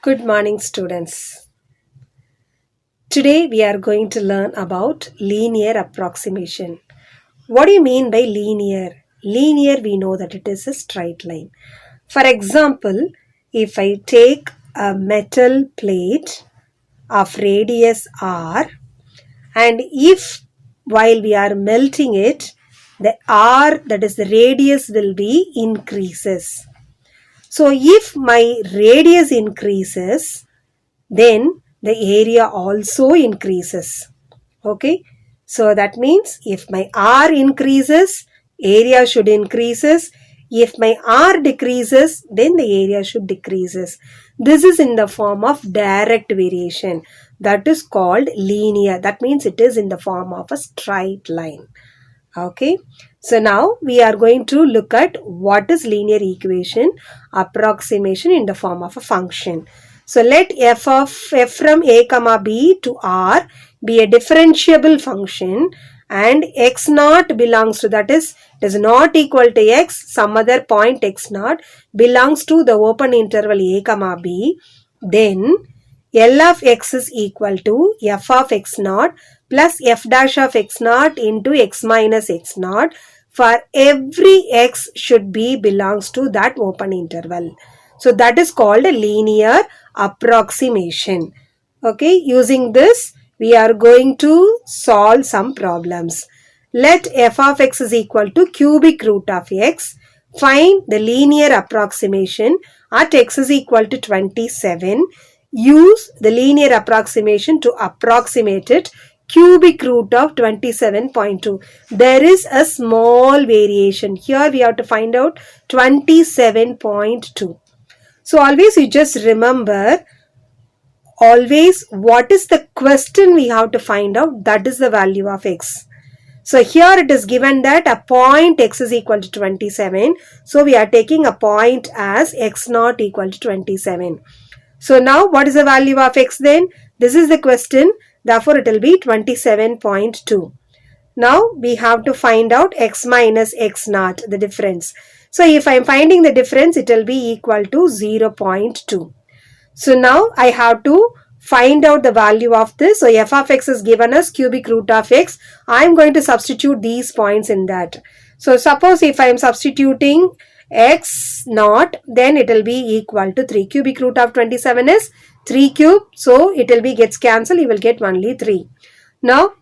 Good morning, students. Today we are going to learn about linear approximation. What do you mean by linear? Linear, we know that it is a straight line. For example, if I take a metal plate of radius r, and if while we are melting it, the r, that is the radius, will be increases. So if my radius increases, then the area also increases. Okay, so that means if my r increases, area should increases. If my r decreases, then the area should decreases. This is in the form of direct variation. That is called linear. That means it is in the form of a straight line. Okay, so now we are going to look at what is linear equation approximation in the form of a function. So let f from a comma b to r be a differentiable function, and x naught belongs to, that is, it is not equal to x, some other point x naught belongs to the open interval a comma b. Then L of x is equal to f of x naught plus f dash of x naught into x minus x naught for every x should be belongs to that open interval. So that is called a linear approximation. Okay, using this we are going to solve some problems. Let f of x is equal to cubic root of x. Find the linear approximation at x is equal to 27. Use the linear approximation to approximate it. Cubic root of 27.2. There is a small variation. Here we have to find out 27.2. So always you just remember, always what is the question we have to find out, that is the value of x. So here it is given that a point x is equal to 27. So we are taking a point as x naught equal to 27. So now what is the value of x then? This is the question. Therefore it will be 27.2. Now we have to find out x minus x naught, the difference. So if I am finding the difference, it will be equal to 0.2. So now I have to find out the value of this. So f of x is given as cubic root of x. I am going to substitute these points in that. So suppose if I am substituting x naught, then it will be equal to 3. Cubic root of 27 is 3 cube. So it will be gets cancelled. You will get only 3. Now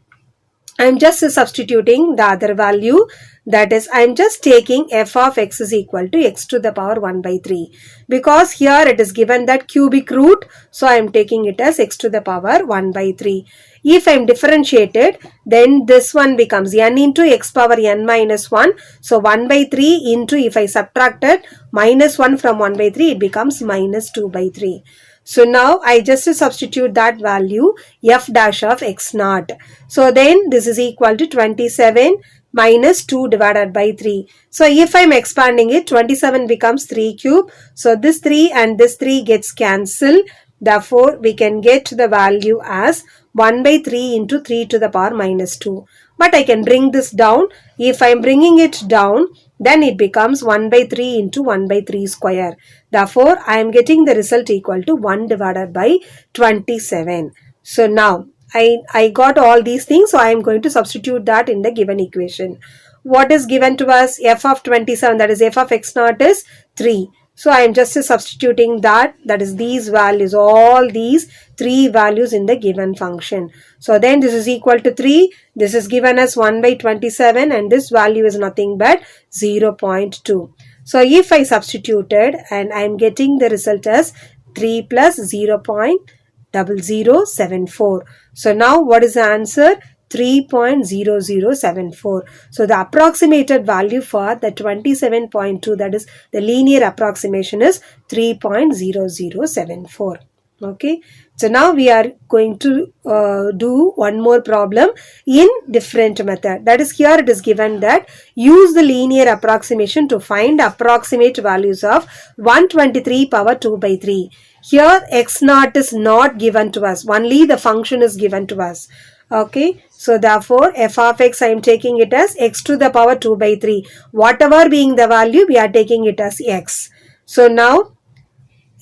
I am just substituting the other value, that is I am just taking f of x is equal to x to the power 1 by 3, because here it is given that cubic root, so I am taking it as x to the power 1 by 3. If I am differentiated, then this one becomes n into x power n minus 1. So 1 by 3 into, if I subtracted minus 1 from 1 by 3, it becomes minus 2 by 3. So now I just substitute that value f dash of x naught. So then this is equal to 27 minus 2 divided by 3. So if I am expanding it, 27 becomes 3 cube. So this 3 and this 3 gets cancelled. Therefore we can get the value as 1 by 3 into 3 to the power minus 2. But I can bring this down. If I am bringing it down, then it becomes 1 by 3 into 1 by 3 square. Therefore, I am getting the result equal to 1 divided by 27. So now, I got all these things. So I am going to substitute that in the given equation. What is given to us? F of 27, that is f of x naught is 3. So I am just substituting that is these values, all these 3 values in the given function. So then this is equal to 3. This is given as 1 by 27 and this value is nothing but 0.2. So if I substituted, and I am getting the result as 3 plus 0.0074. So now what is the answer? 3.0074. So the approximated value for the 27.2, that is the linear approximation, is 3.0074. Okay. So now we are going to do one more problem in different method. That is, here it is given that use the linear approximation to find approximate values of 123 power 2 by 3. Here x naught is not given to us. Only the function is given to us. Okay, so therefore f of x I am taking it as x to the power 2 by 3. Whatever being the value, we are taking it as x. So now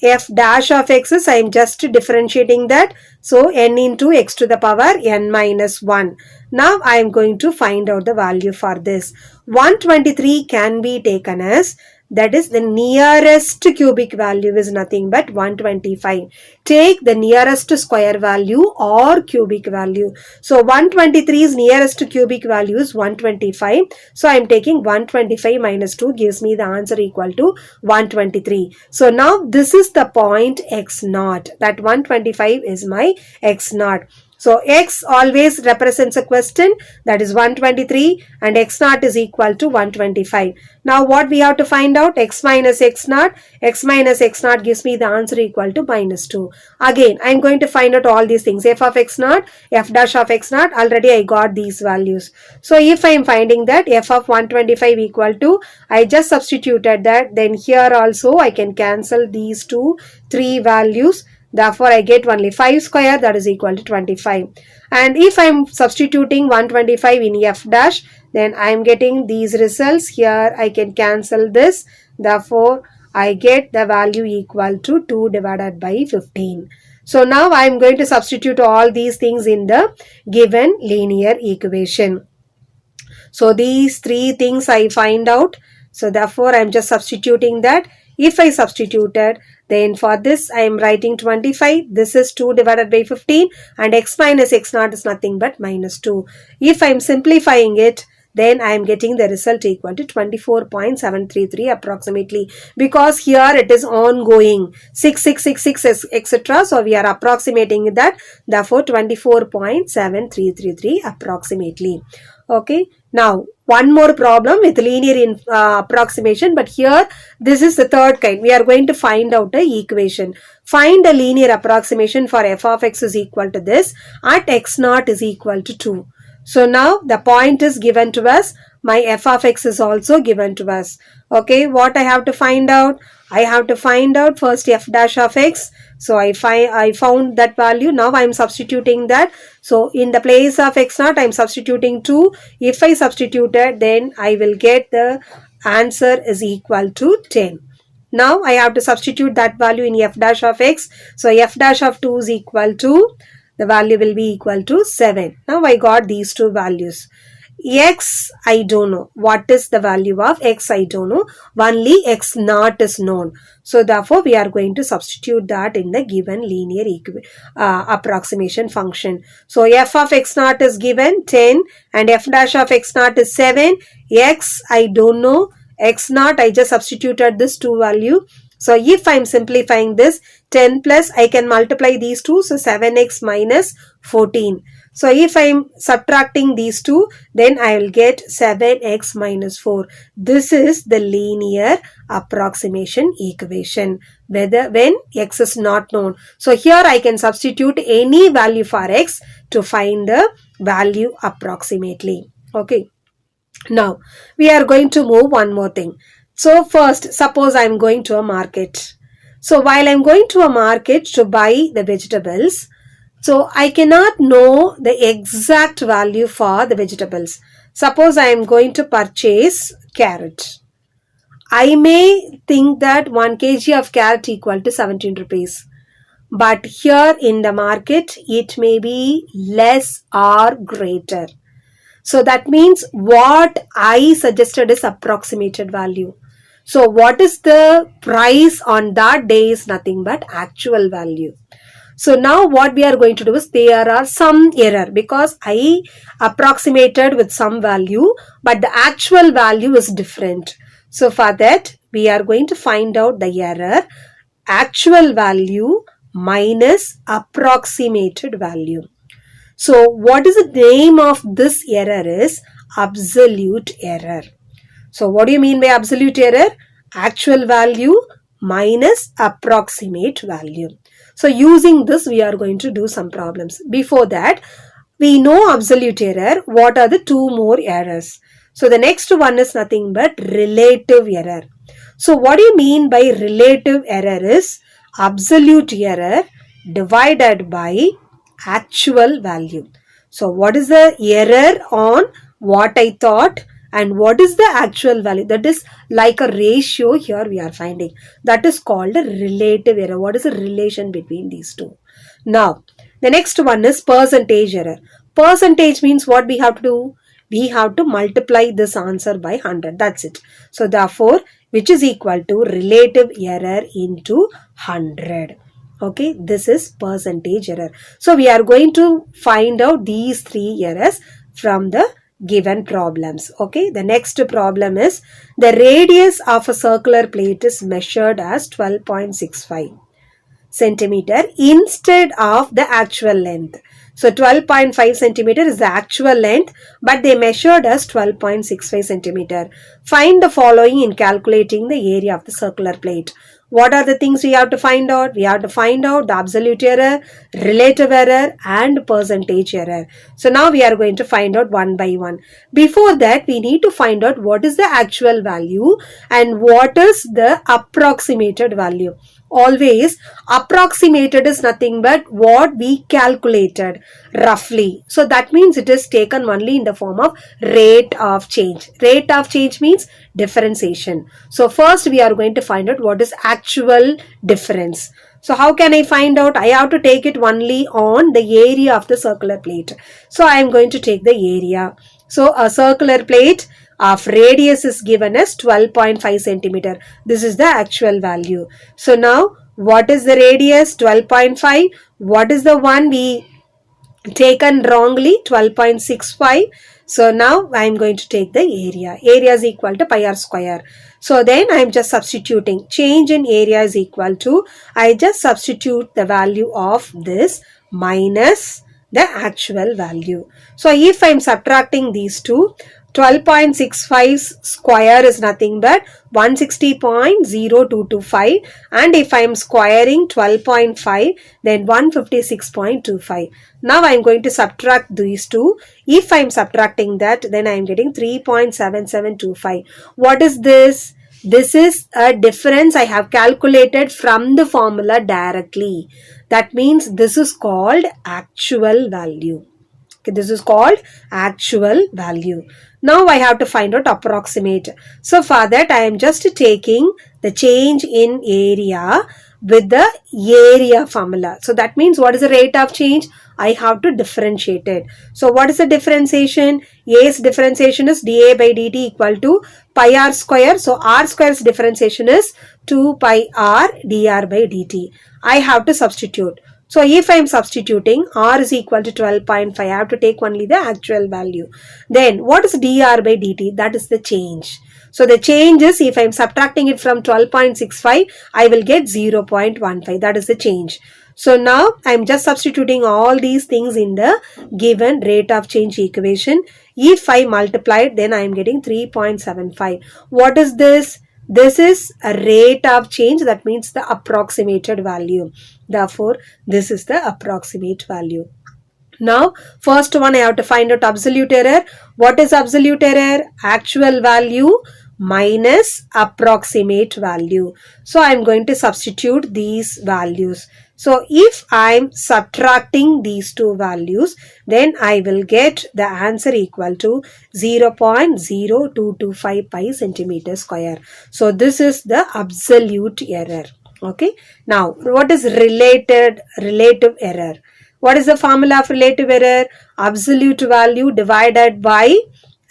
f dash of x is, I am just differentiating that. So n into x to the power n minus 1. Now I am going to find out the value for this. 123 can be taken as, that is the nearest cubic value is nothing but 125. Take the nearest square value or cubic value. So 123's nearest cubic value is 125. So I am taking 125 minus 2 gives me the answer equal to 123. So now this is the point x naught. That 125 is my x naught. So x always represents a question, that is 123, and x naught is equal to 125. Now what we have to find out? X minus x naught. X minus x naught gives me the answer equal to minus 2. Again, I am going to find out all these things. F of x naught, f dash of x naught. Already I got these values. So if I am finding that f of 125 equal to, I just substituted that. Then here also I can cancel these three values. Therefore, I get only 5 square, that is equal to 25. And if I am substituting 125 in f dash, then I am getting these results. Here I can cancel this. Therefore, I get the value equal to 2 divided by 15. So now I am going to substitute all these things in the given linear equation. So these three things I find out. So therefore, I am just substituting that. If I substituted, then for this I am writing 25. This is 2 divided by 15, and x minus x naught is nothing but minus 2. If I am simplifying it, then I am getting the result equal to 24.733 approximately, because here it is ongoing 6666 etc. So we are approximating that, therefore 24.7333 approximately. Okay, now one more problem with linear approximation, but here this is the third kind. We are going to find out a equation. Find a linear approximation for f of x is equal to this at x naught is equal to 2. So now the point is given to us. My f of x is also given to us. Okay, what I have to find out? I have to find out first f dash of x. So I found that value. Now I am substituting that. So in the place of x naught, I am substituting 2. If I substitute it, then I will get the answer is equal to 10. Now I have to substitute that value in f dash of x. So f dash of 2 is equal to, the value will be equal to 7. Now I got these two values. X I don't know. What is the value of x? I don't know. Only x naught is known. So therefore we are going to substitute that in the given linear approximation function. So f of x naught is given 10 and f dash of x naught is 7. X I don't know. X naught I just substituted this two value. So if I am simplifying this, 10 plus I can multiply these two. So 7x minus 14. So if I am subtracting these two, then I will get 7x minus 4. This is the linear approximation equation, when x is not known. So here I can substitute any value for x to find the value approximately. Okay. Now we are going to move one more thing. So first, suppose I am going to a market. So while I am going to a market to buy the vegetables, so I cannot know the exact value for the vegetables. Suppose I am going to purchase carrot. I may think that 1 kg of carrot equal to 17 rupees. But here in the market, it may be less or greater. So that means what I suggested is approximated value. So what is the price on that day is nothing but actual value. So now what we are going to do is there are some error because I approximated with some value, but the actual value is different. So for that, we are going to find out the error, actual value minus approximated value. So what is the name of this error is absolute error. So what do you mean by absolute error? Actual value minus approximate value. So using this, we are going to do some problems. Before that, we know absolute error. What are the two more errors? So the next one is nothing but relative error. So what do you mean by relative error is absolute error divided by actual value. So what is the error on what I thought and what is the actual value. That is like a ratio here we are finding. That is called a relative error. What is the relation between these two? Now, the next one is percentage error. Percentage means what we have to do? We have to multiply this answer by 100. That's it. So therefore, which is equal to relative error into 100. Okay, this is percentage error. So we are going to find out these three errors from the given problems. Okay, the next problem is the radius of a circular plate is measured as 12.65 centimeter instead of the actual length. So 12.5 centimeter is the actual length, but they measured as 12.65 centimeter. Find the following in calculating the area of the circular plate. What are the things we have to find out? We have to find out the absolute error, relative error and percentage error. So now we are going to find out one by one. Before that, we need to find out what is the actual value and what is the approximated value. Always approximated is nothing but what we calculated roughly. So that means it is taken only in the form of rate of change. Rate of change means differentiation. So first we are going to find out what is actual difference. So how can I find out? I have to take it only on the area of the circular plate. So I am going to take the area. So a circular plate of radius is given as 12.5 centimeter. This is the actual value. So now what is the radius? 12.5. What is the one we taken wrongly? 12.65. So now I am going to take the area. Area is equal to pi r square. So then I am just substituting. Change in area is equal to, I just substitute the value of this minus the actual value. So if I am subtracting these two, 12.65 square is nothing but 160.0225, and if I am squaring 12.5 then 156.25. Now I am going to subtract these two. If I am subtracting that, then I am getting 3.7725. What is this? This is a difference I have calculated from the formula directly. That means this is called actual value. Okay, this is called actual value. Now I have to find out approximate. So for that I am just taking the change in area with the area formula. So that means what is the rate of change? I have to differentiate it. So what is the differentiation? A's differentiation is dA by dt equal to pi r square. So r square's differentiation is 2 pi r dr by dt. I have to substitute. So if I am substituting, r is equal to 12.5, I have to take only the actual value. Then what is dr by dt? That is the change. So the change is, if I am subtracting it from 12.65, I will get 0.15. That is the change. So now I am just substituting all these things in the given rate of change equation. If I multiply it, then I am getting 3.75. What is this? This is a rate of change, that means the approximated value. Therefore, this is the approximate value. Now, first one I have to find out absolute error. What is absolute error? Actual value minus approximate value. So, I am going to substitute these values. So, if I am subtracting these two values, then I will get the answer equal to 0.0225 pi centimeter square. So, this is the absolute error. Okay. Now, what is relative error? What is the formula of relative error? Absolute value divided by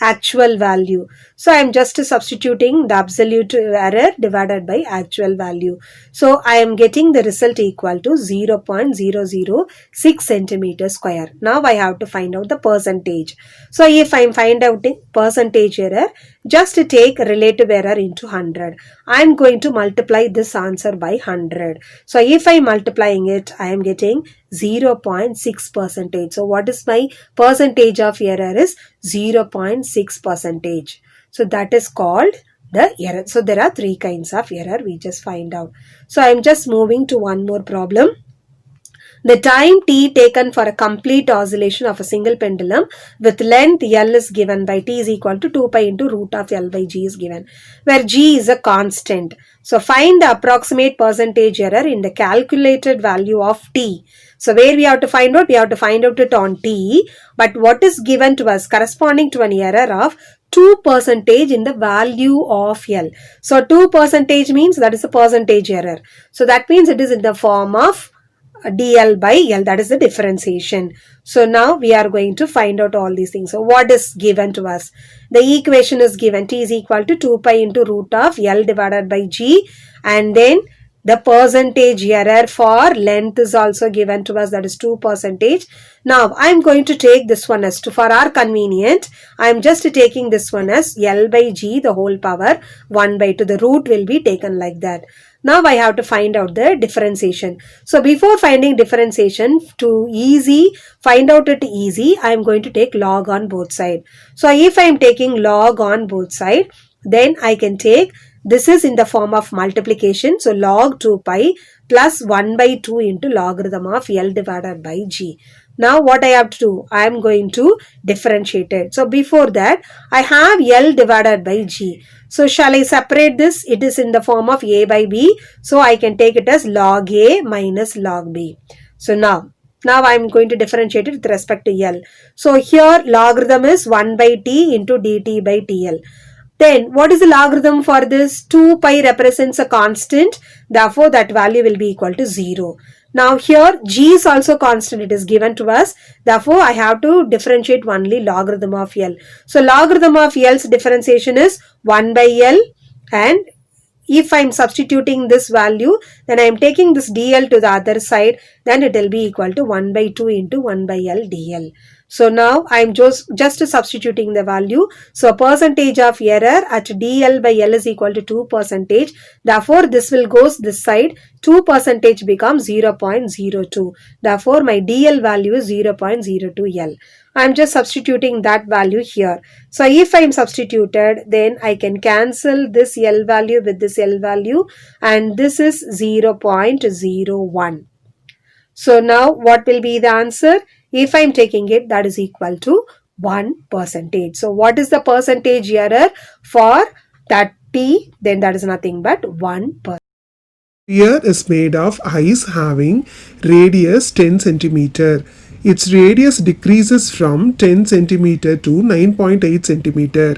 actual value. So I am just substituting the absolute error divided by actual value. So I am getting the result equal to 0.006 centimeter square. Now I have to find out the percentage. So if I am find out percentage error, just take relative error into 100. I am going to multiply this answer by 100. So if I am multiplying it, I am getting 0.6 percentage. So what is my percentage of error is 0.6 percentage. So that is called the error. So there are three kinds of error we just find out. So I am just moving to one more problem. The time t taken for a complete oscillation of a single pendulum with length L is given by t is equal to 2 pi into root of L by G is given, where G is a constant. So find the approximate percentage error in the calculated value of t. So where we have to find out? We have to find out it on t, but what is given to us corresponding to an error of 2% in the value of L. So 2% means that is a percentage error. So that means it is in the form of dl by L, that is the differentiation. So now we are going to find out all these things. So what is given to us? The equation is given, t is equal to 2 pi into root of L divided by G, and then the percentage error for length is also given to us, that is 2%. Now I am going to take this one as for our convenient, I am just taking this one as L by G the whole power 1 by 2. The root will be taken like that. Now I have to find out the differentiation. So before finding differentiation, to find out it easy, I am going to take log on both sides. So if I am taking log on both sides, then I can take, this is in the form of multiplication. So log 2 pi plus 1 by 2 into logarithm of L divided by G. Now what I have to do? I am going to differentiate it. So before that, I have L divided by G. So shall I separate this? It is in the form of A by B. So I can take it as log A minus log B. So now I am going to differentiate it with respect to L. So here logarithm is 1 by T into dt by TL. Then what is the logarithm for this? 2 pi represents a constant. Therefore that value will be equal to 0. Now here G is also constant, it is given to us. Therefore I have to differentiate only logarithm of L. So logarithm of L's differentiation is 1 by L, and if I am substituting this value, then I am taking this dl to the other side, then it will be equal to 1 by 2 into 1 by L dl. So now I am just substituting the value. So percentage of error at dl by L is equal to 2%. Therefore this will goes this side. 2% becomes 0.02. Therefore my dl value is 0.02 L. I am just substituting that value here. So if I am substituted, then I can cancel this L value with this L value, and this is 0.01. So now what will be the answer? If I am taking it, that is equal to 1%. So what is the percentage error for that T? Then that is nothing but 1%. Sphere is made of ice having radius 10 centimeter. Its radius decreases from 10 centimeter to 9.8 centimeter.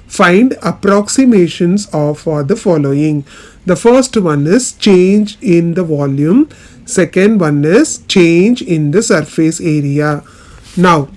Find approximations for the following. The first one is change in the volume. Second one is change in the surface area. Now,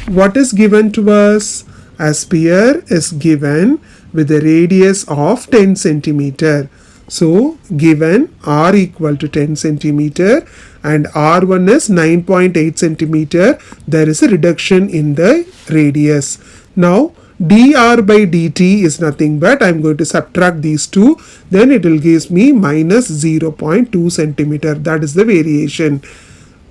what is given to us? A sphere is given with a radius of 10 centimeter. So, given r equal to 10 centimeter and r1 is 9.8 centimeter, there is a reduction in the radius. Now, dr by dt is nothing but I am going to subtract these two, then it will give me minus 0.2 centimeter. That is the variation.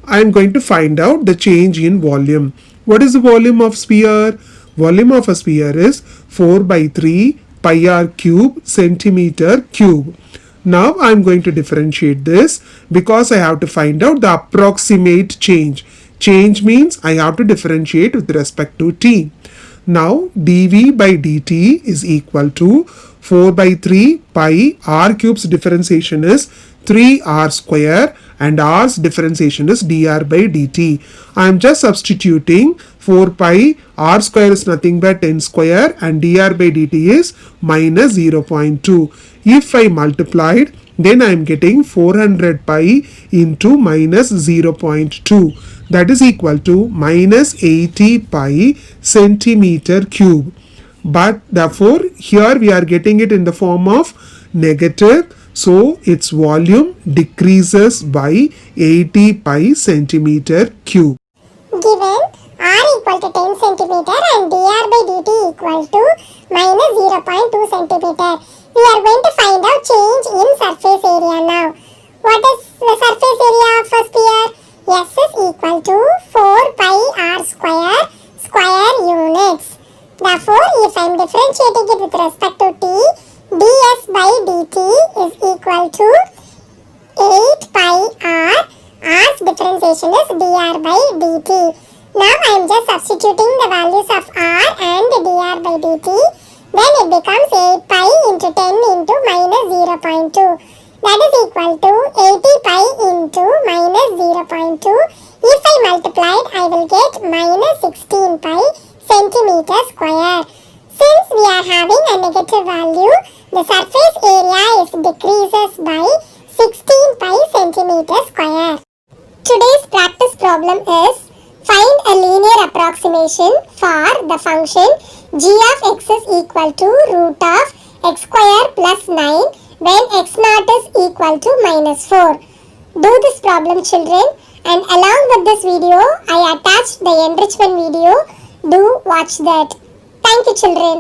I am going to find out the change in volume. What is the volume of sphere? Volume of a sphere is 4 by 3 pi r cube centimeter cube. Now I am going to differentiate this because I have to find out the approximate change. Change means I have to differentiate with respect to t. Now dv by dt is equal to 4 by 3 pi r cube's differentiation is 3r square and r's differentiation is dr by dt. I am just substituting 4 pi r square is nothing but 10 square and dr by dt is minus 0.2. If I multiplied, then I am getting 400 pi into minus 0.2. That is equal to minus 80 pi centimeter cube. But therefore here we are getting it in the form of negative. So its volume decreases by 80 pi centimeter cube. Given r equal to 10 centimeter and dr by dt equal to minus 0.2 centimeter. We are going to find out change in surface area now. What is the surface area of a sphere? S is equal to 4 pi r square units. Therefore, if I am differentiating it with respect to t, ds by dt is equal to 8 pi r. R's differentiation is dr by dt. Now I am just substituting the values of r and dr by dt. Then it becomes 8 pi into 10 into minus 0.2. That is equal to 80 pi into minus 0.2. If I multiplied, I will get minus 16 pi centimeter square. Since we are having a negative value, the surface area is decreases by 16 pi centimeter square. Today's practice problem is find a linear approximation for the function g of x is equal to root of x square plus 9 when x naught is equal to minus 4. Do this problem, children, and along with this video I attached the enrichment video. Do watch that. Thank you, children.